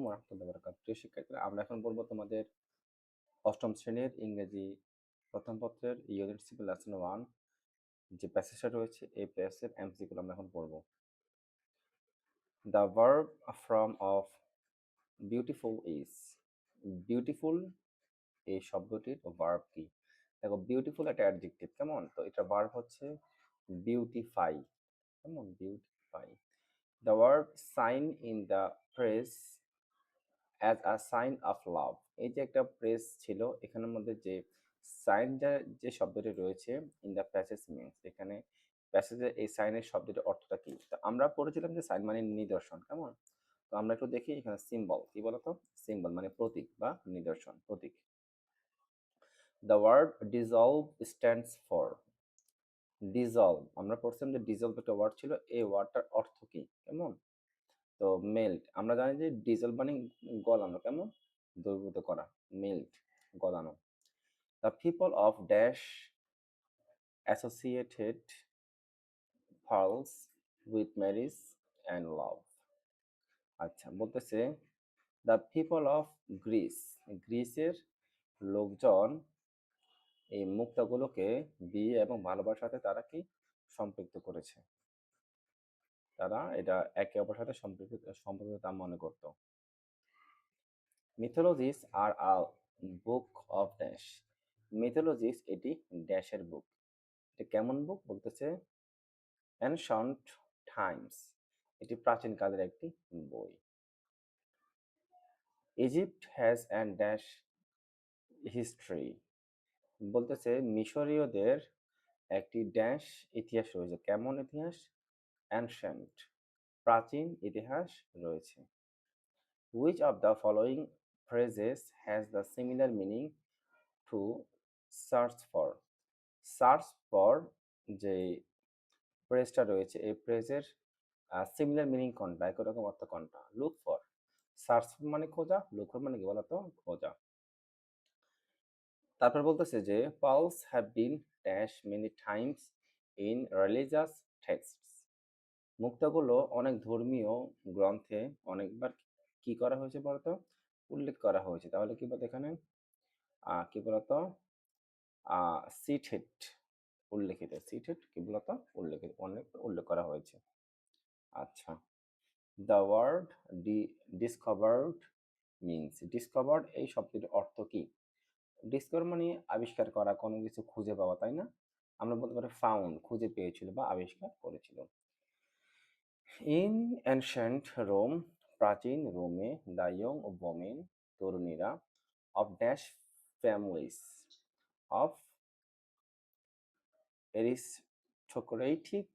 ওয়া রাহমাতুল্লাহি ওয়া বারাকাতুহু। প্রিয় শিক্ষার্থীরা, আমরা এখন বলবো তোমাদের অষ্টম শ্রেণীর ইংরেজি প্রথম পত্রের ইউনিট সি লেসন 1 যে প্যাসেজটা রয়েছে এই প্যাসেজের এমসিকিউ আমরা এখন পড়বো। The verb form of beautiful is beautiful এই শব্দটির ভার্ব কি? দেখো বিউটিফুল একটা অ্যাডজেক্টিভ, কেমন? তো এটা ভার্ব হচ্ছে বিউটিফাই, কেমন? Beautify. The word sign in the phrase as a sign of love, এই যে একটা প্রেস ছিল এখানের মধ্যে যে সাইন যে শব্দটি রয়েছে ইন দ্য প্যাসেজ মিনস, এখানে প্যাসেজে এই সাইনের শব্দটির অর্থটা কি? তো আমরা পড়েছিলাম যে সাইন মানে নিদর্শন, কেমন? তো আমরা একটু দেখি এখানে সিম্বল কি বলতো? সিম্বল মানে প্রতীক বা নিদর্শন, প্রতীক। The word dissolve stands for dissolved, আমরা পড়ছিলাম যে ডিজলভ একটা ওয়ার্ড ছিল, এই ওয়ার্ডটার অর্থ কি? কেমন? তো মেল্ট, আমরা জানি যে ডিজলভ মানে গলানো, কেমন? দ্রবীভূত করা, মেল্ট গলানো। The people of dash associated pearls with marriage and love. আচ্ছা, বলতেছে দ্য পিপল অফ গ্রিস, গ্রিসের লোকজন এই মুক্তাগুলোকে বিয়ে এবং ভালোবাসার সাথে তারা কি সম্পৃক্ত করেছে, তারা এটা একে অপরের সাথে সম্পর্কিত তা মনে করত। মিথোলজিস আর আ বুক অফ ড্যাশ, মিথোলজিস এটি ড্যাশের বুক। এটা কেমন বুক? বলতেছে অ্যানশন্ট টাইমস, এটি প্রাচীনকালের একটি বই। Egypt has and dash history, বলতেছে মিশরীয়দের একটি ড্যাশ ইতিহাস রয়েছে, কেমন ইতিহাস? অ্যানশন্ট, প্রাচীন ইতিহাস রয়েছে। Which of the following phrases has the similar meaning to search for? Search for যে ফ্রেজটা রয়েছে এই ফ্রেজের সিমিলার মিনিং কোনটা, একই রকম অর্থ কোনটা? লুক ফর, সার্চ মানে খোঁজা, লুক ফর মানে কি বলতো? খোঁজা। তারপর বলতেছে যে pearls have been dash many times in religious texts, মুক্তাগুলো অনেক ধর্মীয় গ্রন্থে অনেকবার কি করা হয়েছে বলতো? উল্লেখ করা হয়েছে। তাহলে কি বলতো এখানে? কি বলতো? সিটেড, উল্লেখিত। সিটেড কি বলতো? উল্লেখিত, অনেক উল্লেখ করা হয়েছে। আচ্ছা, the word discovered means, discovered এই শব্দটির অর্থ কি? ডিসকভার মানে আবিষ্কার করা, কোনো কিছু খুঁজে পাওয়া, তাই না? আমরা বলতে পারি ফাউন্ড, খুঁজে পেয়েছিল বা আবিষ্কার করেছিল। ইন অ্যানশিয়েন্ট রোম, প্রাচীন রোমে, দ্য ইয়ং ওমেন, তরুণীরা, of dash families, of aristocratic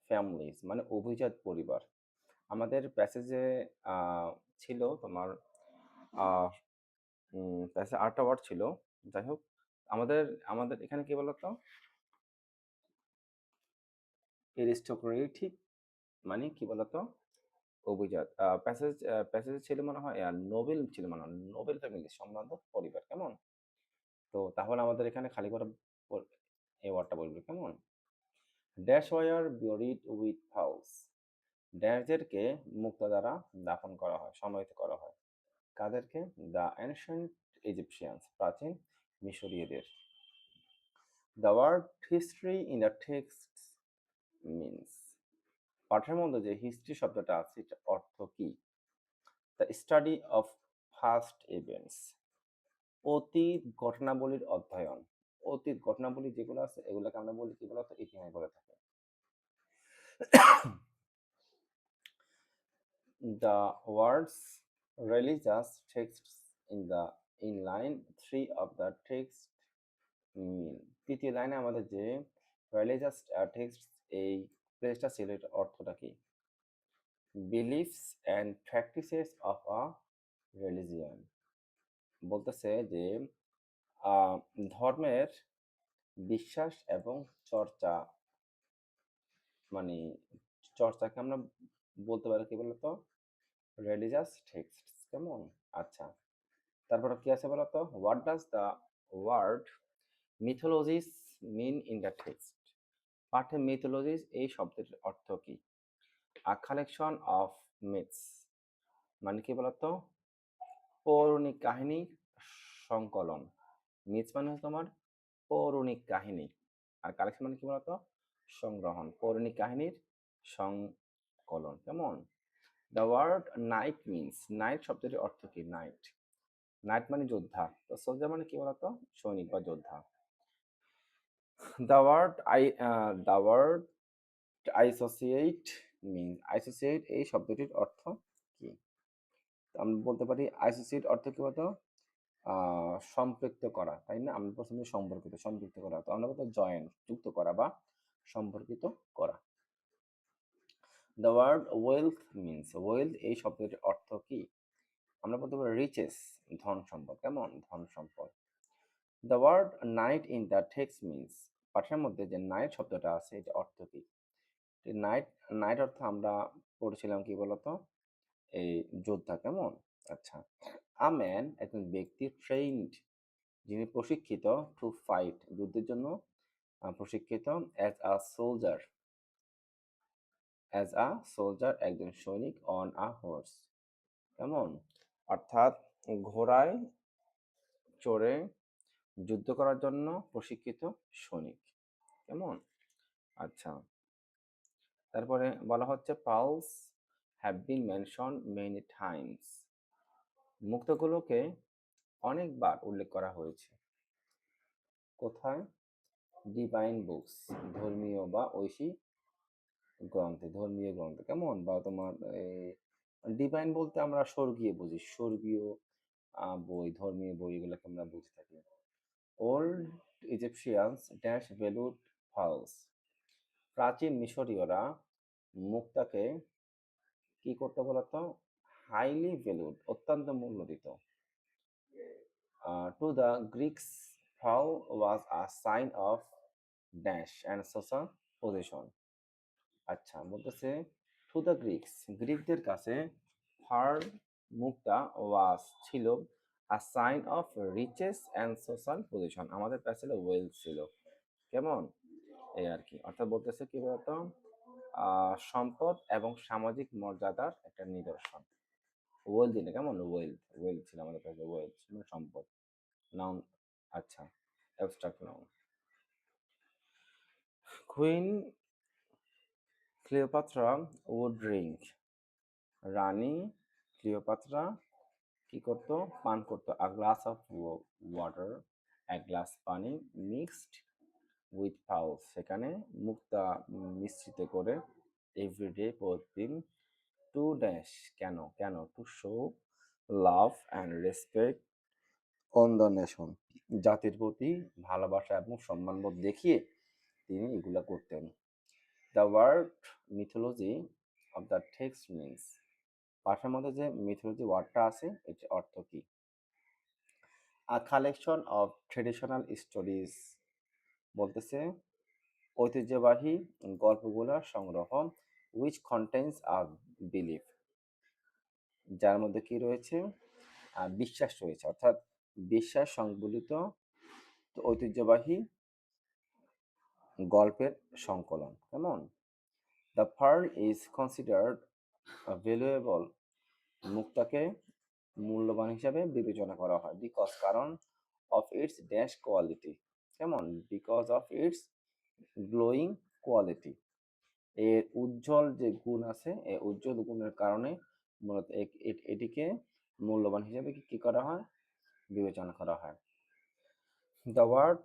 families মানে অভিজাত পরিবার। আমাদের প্যাসেজে ছিল তোমার প্যাসেজে 8টা ওয়ার্ড ছিল। যাই হোক, আমাদের আমাদের এখানে কি বলতো? এরিস্টোক্রেটিক মানে কি বলতো? অভিজাত। প্যাসেজে ছিল মনে হয় নোবেল ছিল মনে হয়, নোবেল ফ্যামিলি, সম্ভ্রান্ত পরিবার, কেমন? তো তাহলে আমাদের এখানে খালি করে এই ওয়ার্ডটা বলবে, কেমন? ড্যাশ ওয়ার বিউরিড উইথ ফাউলস, ড্যাশদেরকে মুক্তা দ্বারা দাফন করা হয়, সমাহিত করা হয়। কাদেরকে? দ্য অ্যানশিয়েন্ট ইজিপশিয়ানস, প্রাচীন মিশরীয়দের। The word history in the text means, পাঠের মধ্যে যে হিস্ট্রি শব্দটা আছে এটার অর্থ কি? The study of past events, অতীত ঘটনাবলীর অধ্যয়ন। অতীত ঘটনাবলী যেগুলো আছে এগুলোকে আমরা বলি কি বলতো? ইতিহাস বলে থাকি। The words religious texts in line 3 of the text mean, তৃতীয় লাইনে আমাদের যে religious text এই ফ্রেজটা ছিল এর অর্থটা কি? beliefs and practices of a religion, বলতেছে যে ধর্মের বিশ্বাস এবং চর্চা, মানে চর্চাকে আমরা বলতে পারি কি বলতো? রিলিজিয়াস টেক্সট, কেমন? আচ্ছা, তারপরে কি আছে বলতো? What does the word mythologies mean in the text, পাঠে মিথোলজিস এই শব্দটির অর্থ কি? আ কালেকশন অফ মিথস মানে কি বলতো? পৌরাণিক কাহিনীর সংকলন। মিথস মানে হচ্ছে তোমার পৌরাণিক কাহিনী, আর কালেকশন মানে কি বলতো? সংগ্রহণ। পৌরাণিক কাহিনীর সংকলন। কেমন? The word knight means, knight শব্দটির অর্থ কি? নাইট, নাইট মানে যোদ্ধা, তো সোলজার মানে কি বলতো? সৈনিক বা যোদ্ধা। দ্য ওয়ার্ড আইসোসিয়েট মিনস, আইসোসিয়েট এই শব্দটির অর্থ কি? তো আমরা বলতে পারি অ্যাসোসিয়েট অর্থ কি বলতো? সম্পৃক্ত করা, তাই না? আমরা প্রথমে সম্পর্কিত, সম্পৃক্ত করা, তো আমরা বলতে জয়েন, যুক্ত করা বা সম্পর্কিত করা। The word wealth means, wealth এই শব্দটির অর্থ কি? আমরা বলতে পারি রিচেস, ধন সম্পদ। কেমন? ধন সম্পদ। The word knight in the text means, পাঠের মধ্যে যে নাইট শব্দটা আছে এটা অর্থ কি? নাইট, নাইট অর্থ আমরা পড়েছিলাম কি বলতো? এই যোদ্ধা। কেমন? আচ্ছা, আ ম্যান একজন ব্যক্তি, ট্রেইনড যিনি প্রশিক্ষিত, টু ফাইট যুদ্ধের জন্য প্রশিক্ষিত, as a soldier, as a soldier একজন সৈনিক, অন আ হর্স। কেমন? অর্থাৎ ঘোড়ায় চড়ে যুদ্ধ করার জন্য প্রশিক্ষিত সৈনিক। কেমন? আচ্ছা, তারপরে বলা হচ্ছে pearls have been mention many times, মুক্তগুলোকে অনেকবার উল্লেখ করা হয়েছে। কোথায়? ডিভাইন বুকস, ধর্মীয় বা ঐশী গ্রন্থে, ধর্মীয় গ্রন্থে। কেমন? বা তোমার ডিভাইন বলতে আমরা স্বর্গীয় বুঝি, স্বর্গীয় বই, ধর্মীয় বই এগুলোকে আমরা বুঝে থাকি। ওল্ড ইজিপশিয়ানস ড্যাশ ভ্যালুড ফালস, প্রাচীন মিশরীয়রা মুক্তাকে কি করতে বলতো? হাইলি ভ্যালুড, অত্যন্ত মূল্য দিত। Two the Greeks pearl was a sign of dash and social position. আচ্ছা, বলতেছে টু দ্য গ্রিক্স, গ্রিকদের কাছে ফার, মুক্তা, ওয়াস ছিল, a sign of riches and social position, আমাদের কাছে ছিল ওয়েলথ ছিল। কেমন? এই আর কি, অর্থাৎ বলতেছে কি বলতো? সম্পদ এবং সামাজিক মর্যাদার একটা নিদর্শন। ওয়েলথ দিলে কেমন? ওয়েলথ, ওয়েলথ ছিল আমাদের কাছে, ওয়েলথ মানে সম্পদ। নাউন। আচ্ছা, abstract noun. Queen Cleopatra would drink, রানী ক্লিওপাত্রা কি করতো? পান করতো। আ গ্লাস অফ ওয়াটার, এক গ্লাস পানি, মিক্সড উইথ পাউস, সেখানে মুক্তা মিশ্রিত করে, এভরিডে প্রতিদিন, টু ড্যাশ কেন? কেন? To show love and respect on the nation, জাতির প্রতি ভালোবাসা এবং সম্মানবোধ দেখিয়ে তিনি এগুলা করতেন। The word mythology of the text means, পাঠের মধ্যে যে মিথোলজি ওয়ার্ডটা আছে এর অর্থ কি? A collection of traditional stories, বলতেছে ঐতিহ্যবাহী গল্পগুলোর সংগ্রহ, উইচ কন্টেন্স আ বিলিফ, যার মধ্যে কি রয়েছে? বিশ্বাস রয়েছে, অর্থাৎ বিশ্বাস সংবলিত ঐতিহ্যবাহী গল্পের সংকলন। কেমন? The pearl is considered valuable, মুক্তাকে মূল্যবান হিসাবে বিবেচনা করা হয়, বিকজ কারণ, অফ ইটস ড্যাশ কোয়ালিটি। কেমন? Because of its glowing quality, এর উজ্জ্বল যে গুণ আছে, এই উজ্জ্বল গুণের কারণে মূলত এটিকে মূল্যবান হিসেবে কি করা হয়? বিবেচনা করা হয়। The word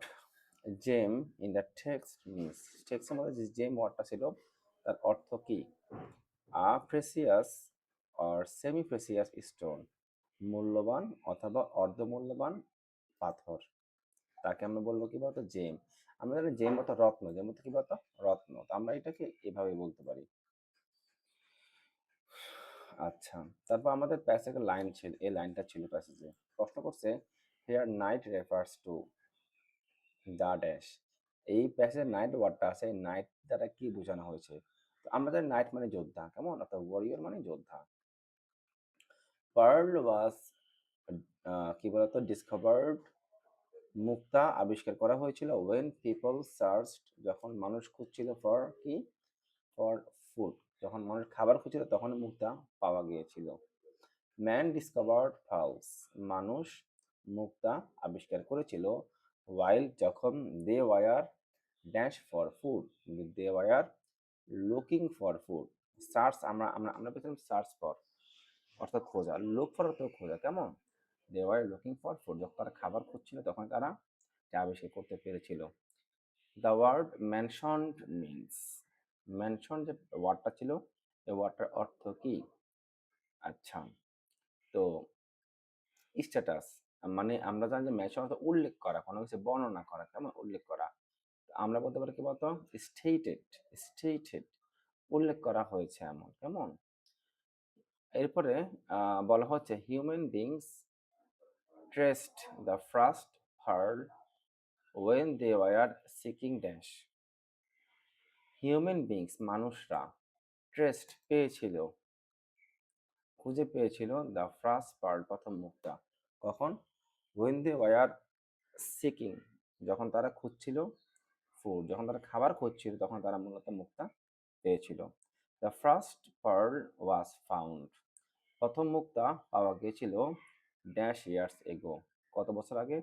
gem in the text means, টেক্সটের মধ্যে যে জেম ওয়ার্ডটা ছিল তার অর্থ কি? A precious or semi precious stone, মূল্যবান অথবা অর্ধমূল্যবান পাথর, তাকে আমরা বলবো কি বলতো? জেম। আমরা জানি জেম অর্থ রত্ন, জেম অর্থ কি বলতো? রত্ন, তো আমরা এটাকে এভাবে বলতে পারি। আচ্ছা, তারপর আমাদের প্যাসেজের লাইন ছিল, এই লাইনটা ছিল প্যাসেজে, প্রশ্ন করছে here knight refers to the dash, এই প্যাসেজের নাইট ওয়ার্ডটা আছে, নাইট দ্বারা কি বোঝানো হয়েছে? তো আমরা জানি নাইট মানে যোদ্ধা। কেমন? অর্থাৎ ওয়ারিয়র মানে যোদ্ধা। পার্ল ওয়াজ কি বলতো? ডিসকভার্ড, মুক্তা আবিষ্কার করা হয়েছিল, ওয়েন পিপল সার্চড, যখন মানুষ খুঁজছিল, ফর কি? ফর ফুড, যখন মানুষ খাবার খুঁজছিল তখন মুক্তা পাওয়া গিয়েছিল। ম্যান ডিসকভার্ড পার্লস, মানুষ মুক্তা আবিষ্কার করেছিল, while যখন they were dash for food, they were looking for food. Search আমরা আমরা আমরা পেয়েছিলাম সার্চ ফর, অর্থাৎ খোঁজা, লুক ফর অর্থ খোঁজা, কেমন? They were looking for food, যখন তারা খাবার খুঁজছিল তখন তারা এটা আবিষ্কার করতে পেরেছিল। The word mentioned means, mention যে ওয়ার্ডটা ছিল এই ওয়ার্ডটার অর্থ কি? আচ্ছা, তো স্ট্যাটাস মানে আমরা জানি যে মেনশন অর্থ উল্লেখ করা, কোনো কিছু বর্ণনা করা, কেমন? উল্লেখ করা। আমরা বলতে পারি কি বলতো? স্টেটেড, স্টেটেড, উল্লেখ করা হয়েছে এমন, কেমন? এরপরে বলা হচ্ছে human beings traced the first pearl when they were seeking dash. Human beings মানুষরা ট্রেস্ট পেয়েছিল, খুঁজে পেয়েছিল দ্য ফার্স্ট পার্ল প্রথম মুক্তা, কখন? ওয়েন দে ওয়ার সিকিং, যখন তারা খুঁজছিল ফুড, যখন তারা খাবার খুঁজছিল তখন তারা মূলত মুক্তা পেয়েছিল। The first pearl was found, প্রথম মুক্তা পাওয়া গিয়েছিল ড্যাশ ইয়ার্স এগো, কত বছর আগে?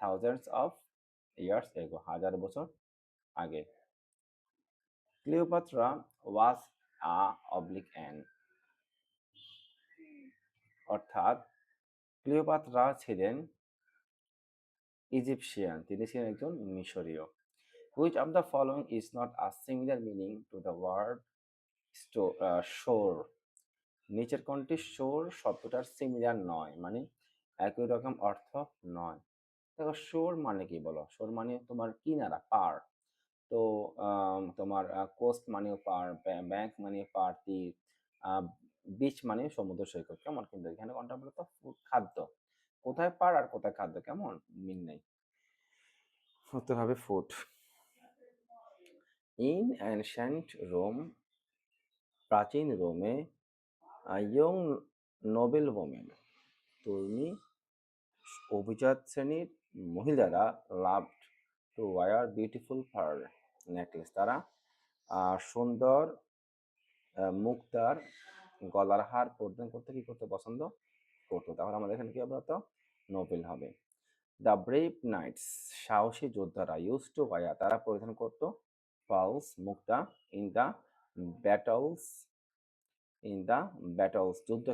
থাউজেন্ডস অফ ইয়ার্স এগো, হাজার বছর আগে। ক্লিওপাত্রা ওয়াজ আ অবলিক অ্যান, অর্থাৎ ক্লিওপাত্রা ছিলেন ইজিপশিয়ান, তিনি ছিলেন একজন মিশরীয়। Which of the following is not a similar meaning to the word shore? নিচের কোনটি শোর শব্দটার সিমিলার নয়, মানে একই রকম অর্থ নয়? দেখো শোর মানে কি বলো? শোর মানে তোমার কিনারা, পার। তো তোমার কোস্ট মানেও পার, ব্যাংক মানে পার, তীর, বিচ মানে সমুদ্র সৈকত, কেমন? কিন্তু এখানে কোনটা বলতো? খাদ্য। কোথায় পার আর কোথায় খাদ্য, কেমন? মিল নেই, উত্তর হবে ফুড। ইন অ্যানশিয়েন্ট রোম, প্রাচীন রোমে, ইয়ং নোবেল ওমেন, তরুণী অভিজাত শ্রেণীর মহিলারা, loved to wear beautiful pearl necklace, তারা সুন্দর মুক্তার গলার হার পরিধান করতে কি করতে পছন্দ করতো। তাহলে আমাদের এখানে কি হবে? তো নোবেল হবে। দ্য ব্রেভ নাইটস, সাহসী যোদ্ধারা, ইউজ টু ওয়ার, তারা পরিধান করতো pearls Mukta, in the battles, যুদ্ধ